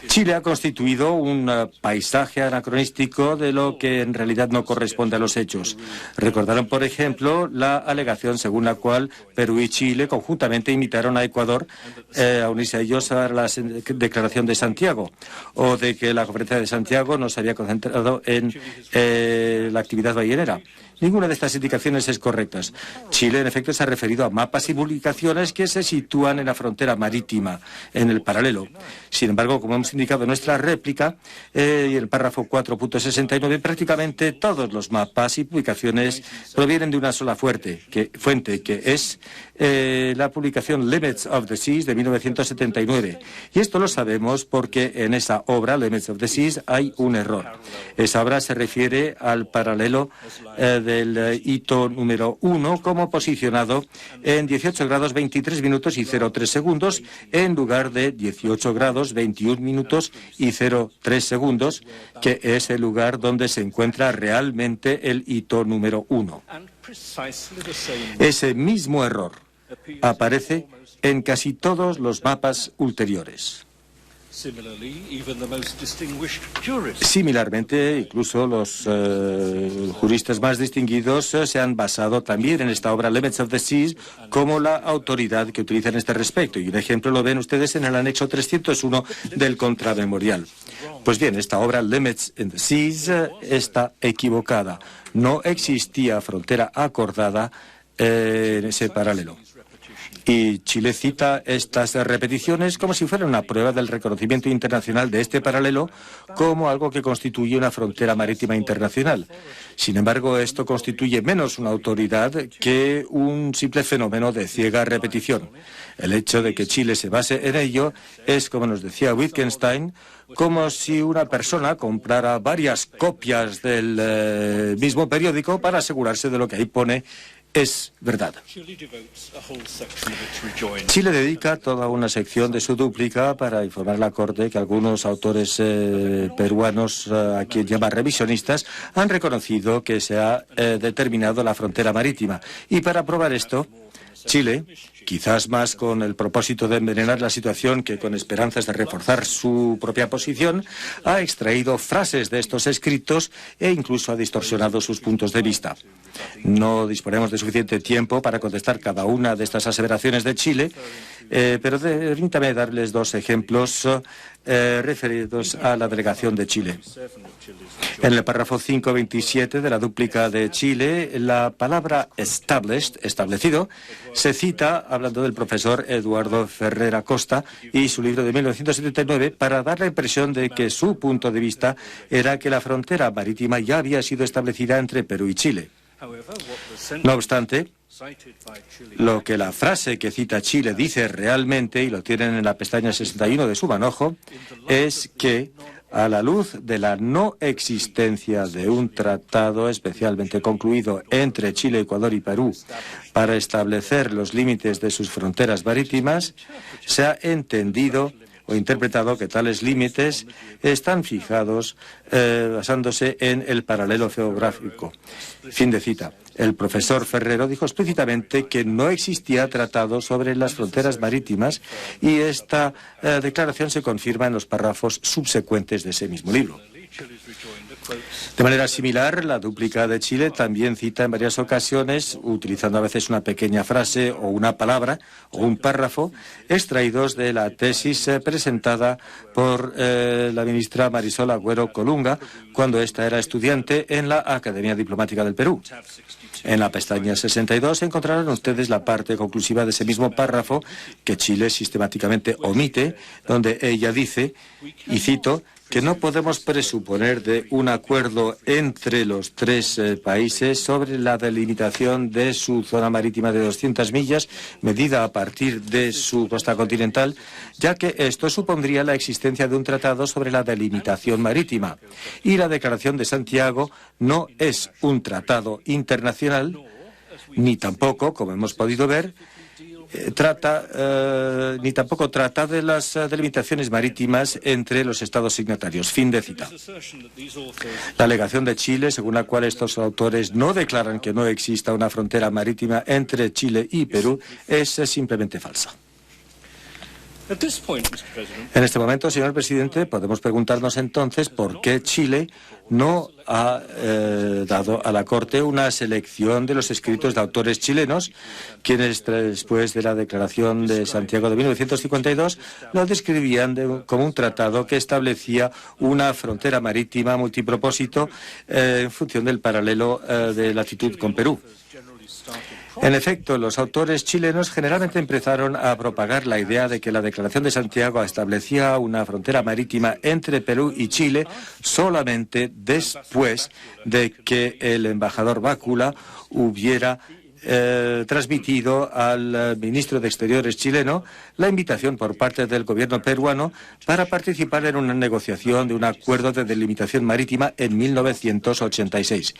Chile ha constituido un paisaje anacronístico de lo que en realidad no corresponde a los hechos. Recordaron, por ejemplo, la alegación según la cual Perú y Chile conjuntamente invitaron a Ecuador a unirse a ellos a la Declaración de Santiago, o de que la Conferencia de Santiago no se había concentrado en la actividad ballenera. Ninguna de estas indicaciones es correcta. Chile, en efecto, se ha referido a mapas y publicaciones que se sitúan en la frontera marítima, en el paralelo. Sin embargo, como hemos indicado en nuestra réplica, y en el párrafo 4.69, prácticamente todos los mapas y publicaciones provienen de una sola fuente, que es la publicación Limits of the Seas de 1979. Y esto lo sabemos porque en esa obra, Limits of the Seas, hay un error. Esa obra se refiere al paralelo del hito número 1 como posicionado en 18 grados 23 minutos y 03 segundos en lugar de 18 grados 21 minutos y 03 segundos, que es el lugar donde se encuentra realmente el hito número 1. Ese mismo error aparece en casi todos los mapas ulteriores. Similarmente, incluso los juristas más distinguidos se han basado también en esta obra Limits of the Seas como la autoridad que utiliza en este respecto. Y un ejemplo lo ven ustedes en el anexo 301 del contramemorial. Pues bien, esta obra Limits in the Seas está equivocada. No existía frontera acordada en ese paralelo. Y Chile cita estas repeticiones como si fuera una prueba del reconocimiento internacional de este paralelo como algo que constituye una frontera marítima internacional. Sin embargo, esto constituye menos una autoridad que un simple fenómeno de ciega repetición. El hecho de que Chile se base en ello es, como nos decía Wittgenstein, como si una persona comprara varias copias del mismo periódico para asegurarse de lo que ahí pone es verdad. Chile dedica toda una sección de su dúplica para informar a la Corte que algunos autores peruanos, a quien llama revisionistas, han reconocido que se ha determinado la frontera marítima. Y para probar esto, Chile, quizás más con el propósito de envenenar la situación que con esperanzas de reforzar su propia posición, ha extraído frases de estos escritos e incluso ha distorsionado sus puntos de vista. No disponemos de suficiente tiempo para contestar cada una de estas aseveraciones de Chile, pero permítame darles dos ejemplos referidos a la delegación de Chile. En el párrafo 527 de la dúplica de Chile, la palabra established, establecido, se cita hablando del profesor Eduardo Ferrer Acosta y su libro de 1979 para dar la impresión de que su punto de vista era que la frontera marítima ya había sido establecida entre Perú y Chile. No obstante, lo que la frase que cita Chile dice realmente, y lo tienen en la pestaña 61 de su manojo, es que a la luz de la no existencia de un tratado especialmente concluido entre Chile, Ecuador y Perú para establecer los límites de sus fronteras marítimas, se ha entendido o interpretado que tales límites están fijados basándose en el paralelo geográfico. Fin de cita. El profesor Ferrero dijo explícitamente que no existía tratado sobre las fronteras marítimas y esta declaración se confirma en los párrafos subsecuentes de ese mismo libro. De manera similar, la dúplica de Chile también cita en varias ocasiones, utilizando a veces una pequeña frase o una palabra o un párrafo, extraídos de la tesis presentada por la ministra Marisol Agüero Colunga cuando ésta era estudiante en la Academia Diplomática del Perú. En la pestaña 62 encontrarán ustedes la parte conclusiva de ese mismo párrafo que Chile sistemáticamente omite, donde ella dice, y cito, que no podemos presuponer de un acuerdo entre los tres países sobre la delimitación de su zona marítima de 200 millas, medida a partir de su costa continental, ya que esto supondría la existencia de un tratado sobre la delimitación marítima. Y la Declaración de Santiago no es un tratado internacional, ni tampoco, como hemos podido ver, ni tampoco trata de las delimitaciones marítimas entre los estados signatarios. Fin de cita. La alegación de Chile, según la cual estos autores no declaran que no exista una frontera marítima entre Chile y Perú, es simplemente falsa. En este momento, señor presidente, podemos preguntarnos entonces por qué Chile no ha dado a la Corte una selección de los escritos de autores chilenos, quienes después de la Declaración de Santiago de 1952 lo describían como un tratado que establecía una frontera marítima multipropósito en función del paralelo de latitud con Perú. En efecto, los autores chilenos generalmente empezaron a propagar la idea de que la Declaración de Santiago establecía una frontera marítima entre Perú y Chile solamente después de que el embajador Bácula hubiera transmitido al ministro de Exteriores chileno la invitación por parte del gobierno peruano para participar en una negociación de un acuerdo de delimitación marítima en 1986.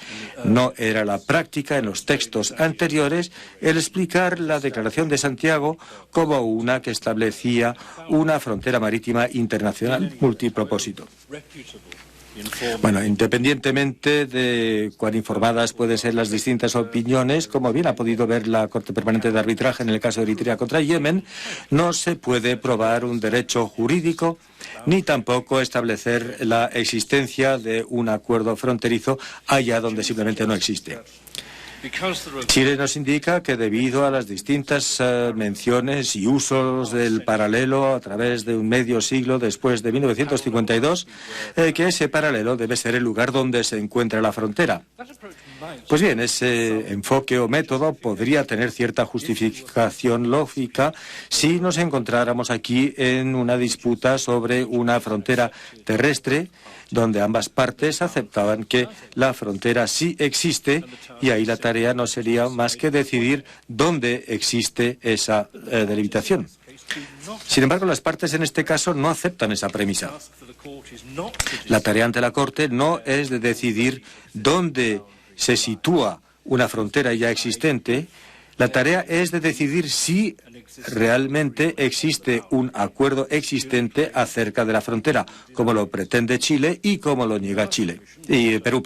No era la práctica en los textos anteriores el explicar la Declaración de Santiago como una que establecía una frontera marítima internacional multipropósito. Bueno, independientemente de cuán informadas pueden ser las distintas opiniones, como bien ha podido ver la Corte Permanente de Arbitraje en el caso de Eritrea contra Yemen, no se puede probar un derecho jurídico ni tampoco establecer la existencia de un acuerdo fronterizo allá donde simplemente no existe. Chile nos indica que debido a las distintas menciones y usos del paralelo a través de un medio siglo después de 1952, que ese paralelo debe ser el lugar donde se encuentra la frontera. Pues bien, ese enfoque o método podría tener cierta justificación lógica si nos encontráramos aquí en una disputa sobre una frontera terrestre donde ambas partes aceptaban que la frontera sí existe y ahí la tarea no sería más que decidir dónde existe esa delimitación. Sin embargo, las partes en este caso no aceptan esa premisa. La tarea ante la Corte no es de decidir dónde se sitúa una frontera ya existente. La tarea es de decidir si realmente existe un acuerdo existente acerca de la frontera, como lo pretende Chile y como lo niega Perú.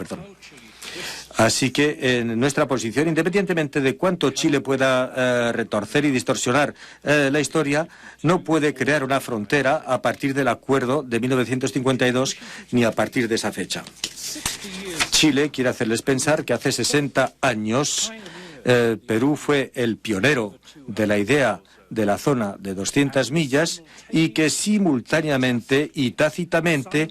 Así que en nuestra posición, independientemente de cuánto Chile pueda retorcer y distorsionar la historia, no puede crear una frontera a partir del acuerdo de 1952 ni a partir de esa fecha. Chile quiere hacerles pensar que hace 60 años Perú fue el pionero de la idea de la zona de 200 millas y que simultáneamente y tácitamente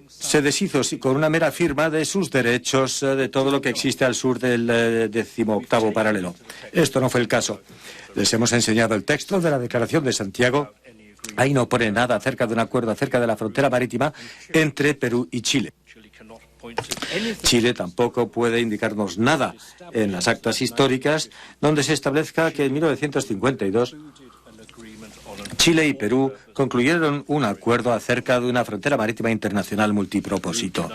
se deshizo con una mera firma de sus derechos de todo lo que existe al sur del 18º paralelo. Esto no fue el caso. Les hemos enseñado el texto de la Declaración de Santiago. Ahí no pone nada acerca de un acuerdo acerca de la frontera marítima entre Perú y Chile. Chile tampoco puede indicarnos nada en las actas históricas donde se establezca que en 1952 Chile y Perú concluyeron un acuerdo acerca de una frontera marítima internacional multipropósito.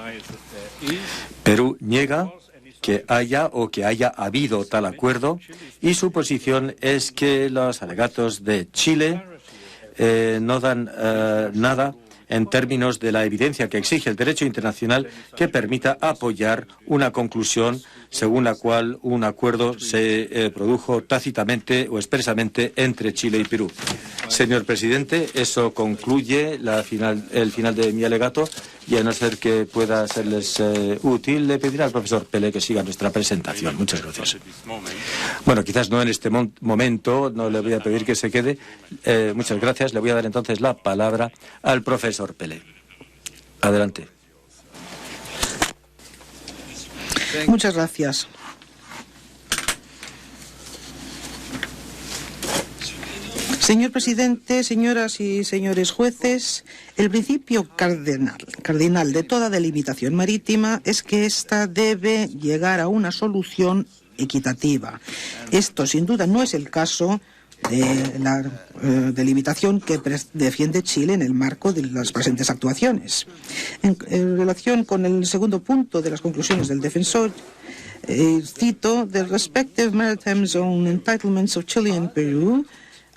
Perú niega que haya habido tal acuerdo y su posición es que los alegatos de Chile no dan nada en términos de la evidencia que exige el derecho internacional que permita apoyar una conclusión según la cual un acuerdo se produjo tácitamente o expresamente entre Chile y Perú. Señor presidente, eso concluye el final de mi alegato y a no ser que pueda serles útil, le pediré al profesor Pele que siga nuestra presentación. Muchas gracias. Bueno, quizás no en este momento, no le voy a pedir que se quede. Muchas gracias. Le voy a dar entonces la palabra al profesor Pele. Adelante. Muchas gracias. Señor presidente, señoras y señores jueces, el principio cardinal de toda delimitación marítima es que ésta debe llegar a una solución equitativa. Esto, sin duda, no es el caso de la delimitación que defiende Chile en el marco de las presentes actuaciones. En relación con el segundo punto de las conclusiones del defensor, cito: "The respective maritime zone entitlements of Chile and Peru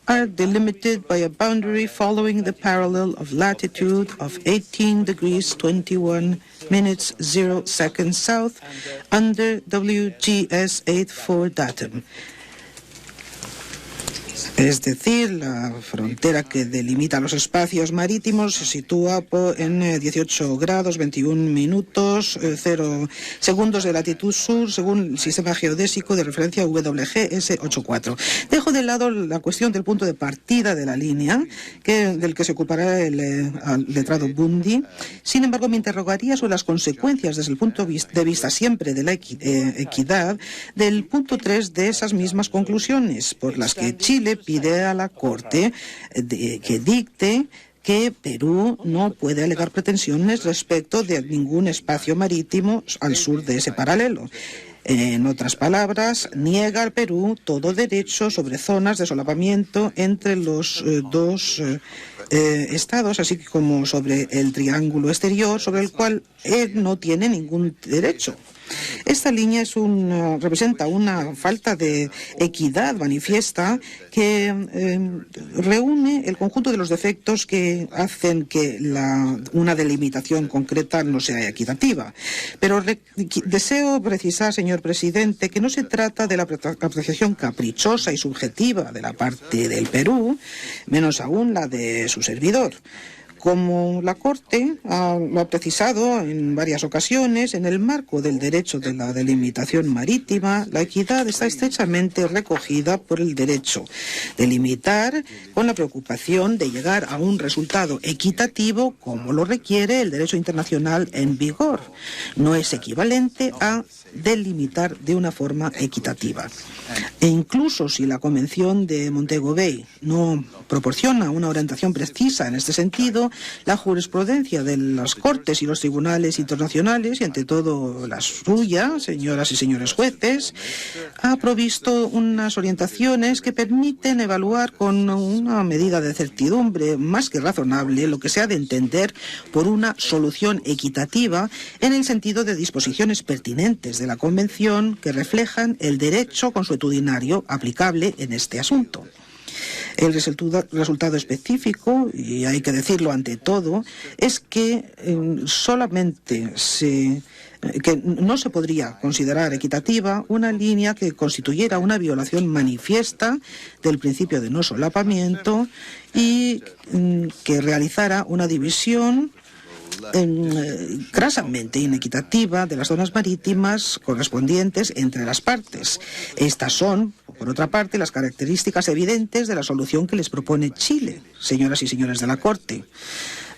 are delimited by a boundary following the parallel of latitude of 18 degrees 21 minutes 0 seconds south under WGS 84 datum." Es decir, la frontera que delimita los espacios marítimos se sitúa en 18 grados, 21 minutos, 0 segundos de latitud sur, según el sistema geodésico de referencia WGS84. Dejo de lado la cuestión del punto de partida de la línea, del que se ocupará el letrado Bundy. Sin embargo, me interrogaría sobre las consecuencias desde el punto de vista siempre de la equidad del punto 3 de esas mismas conclusiones, por las que Chile pide a la Corte que dicte que Perú no puede alegar pretensiones respecto de ningún espacio marítimo al sur de ese paralelo. En otras palabras, niega al Perú todo derecho sobre zonas de solapamiento entre los dos estados, así como sobre el triángulo exterior, sobre el cual él no tiene ningún derecho. Esta línea representa una falta de equidad manifiesta que reúne el conjunto de los defectos que hacen que una delimitación concreta no sea equitativa. Pero deseo precisar, señor presidente, que no se trata de la apreciación caprichosa y subjetiva de la parte del Perú, menos aún la de su servidor. Como la Corte lo ha precisado en varias ocasiones, en el marco del derecho de la delimitación marítima, la equidad está estrechamente recogida por el derecho de limitar con la preocupación de llegar a un resultado equitativo como lo requiere el derecho internacional en vigor. No es equivalente a delimitar de una forma equitativa. E incluso si la Convención de Montego Bay no proporciona una orientación precisa en este sentido, la jurisprudencia de las Cortes y los tribunales internacionales, y ante todo la suya, señoras y señores jueces, ha provisto unas orientaciones que permiten evaluar con una medida de certidumbre más que razonable lo que se ha de entender por una solución equitativa en el sentido de disposiciones pertinentes de la Convención que reflejan el derecho consuetudinario aplicable en este asunto. El resultado específico, y hay que decirlo ante todo, es que que no se podría considerar equitativa una línea que constituyera una violación manifiesta del principio de no solapamiento y que realizara una división grasamente inequitativa de las zonas marítimas correspondientes entre las partes. Estas son, por otra parte, las características evidentes de la solución que les propone Chile, señoras y señores de la Corte.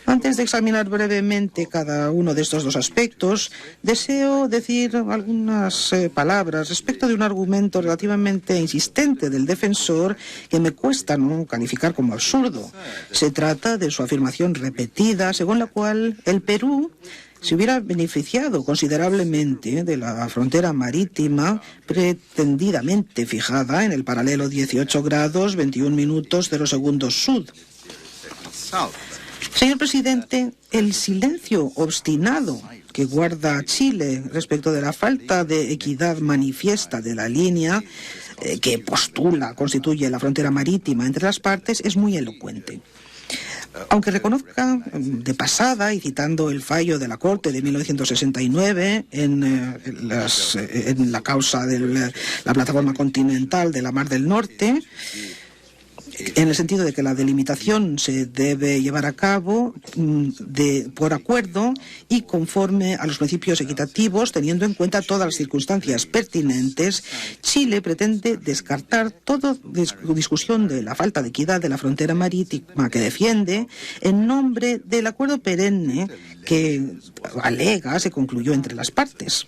Antes de examinar brevemente cada uno de estos dos aspectos, deseo decir algunas palabras respecto de un argumento relativamente insistente del defensor que me cuesta no calificar como absurdo. Se trata de su afirmación repetida, según la cual el Perú se hubiera beneficiado considerablemente de la frontera marítima pretendidamente fijada en el paralelo 18 grados, 21 minutos, 0 segundos sud. Señor presidente, el silencio obstinado que guarda Chile respecto de la falta de equidad manifiesta de la línea que postula constituye la frontera marítima entre las partes es muy elocuente. Aunque reconozca de pasada, y citando el fallo de la Corte de 1969 en la causa de la plataforma continental de la Mar del Norte, en el sentido de que la delimitación se debe llevar a cabo por acuerdo y conforme a los principios equitativos, teniendo en cuenta todas las circunstancias pertinentes, Chile pretende descartar toda discusión de la falta de equidad de la frontera marítima que defiende en nombre del acuerdo perenne que alega se concluyó entre las partes.